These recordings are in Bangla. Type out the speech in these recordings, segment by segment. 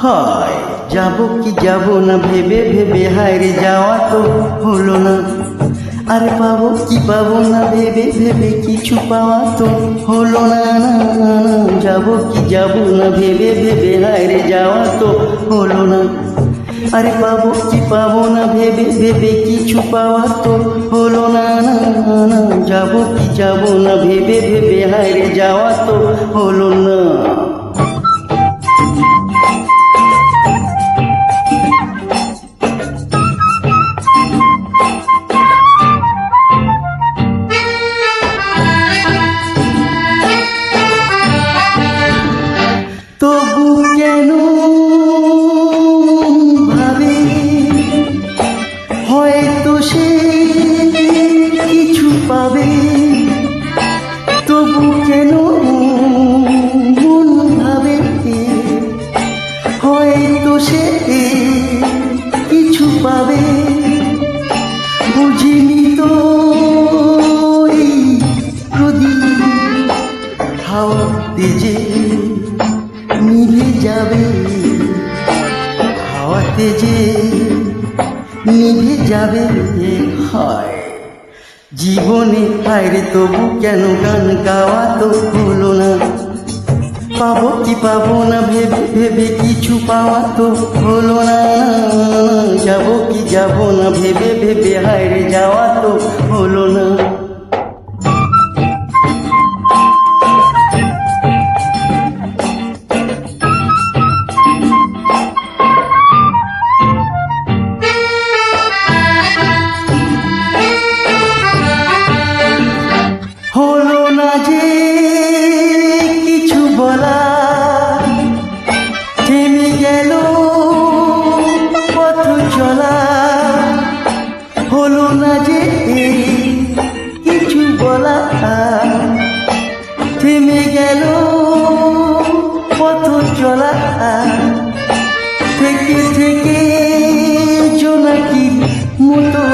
হায় যাব কি যাব না ভেবে ভেবে হায় রে যাওয়া তো হলো না। আরে পাবো কি পাবো না ভেবে ভেবে কিছু পাওয়া তো হলো না। যাব কি যাব না ভেবে ভেবে হায় রে যাওয়া তো হলো না। আরে পাবো কি পাবো না ভেবে ভেবে কিছু পাওয়া তো হলো না। যাব কি যাব না ভেবে ভেবে হায় রে যাওয়া তো হলো না। তবু কেন ভাবে হয়তো সে কিছু পাবে। তবু কেন মন ভাবে হয়তো সে কিছু পাবে। বুঝিনি তো এই প্রদীপ হাওয়াতে যে নিভে যাবে, হাওয়াতে যে নিভে যাবে। হায় জীবনে হায় রে তবু কেন গান গাওয়া তো হলো না। পাবো কি পাবো না ভেবে ভেবে কিছু পাওয়া তো হলো না। যাব কি যাব না ভেবে ভেবে হায় রে যাওয়া তো হলো না। হলো না যে কিছু বলা, থেমে গেল পথ চলা। হলো না যে কিছু বলা, থেমে গেল পথ চলা। থেকে থেকে জোনাকি মতো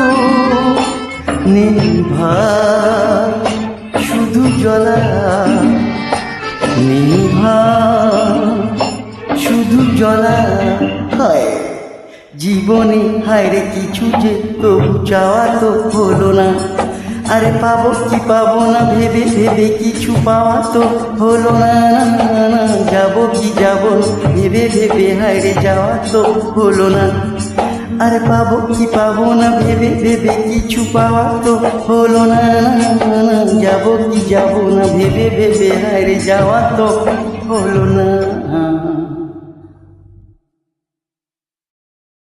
নিভা শুধু জ্বলা, নিভা শুধু জ্বলা। হায় জীবনে হায় রে কিছু যে তবু চাওয়া তো হলো না। আরে পাবো কি পাবো না ভেবে ভেবে কিছু পাওয়া তো হলো না। যাব কি যাব ভেবে ভেবে হায় রে যাওয়া তো হলো না। আরে পাবো কি পাবো না ভেবে ভেবে কিছু পাওয়া তো হলো না। যাব কি যাব না ভেবে ভেবে হায় রে যাওয়া তো হলো না।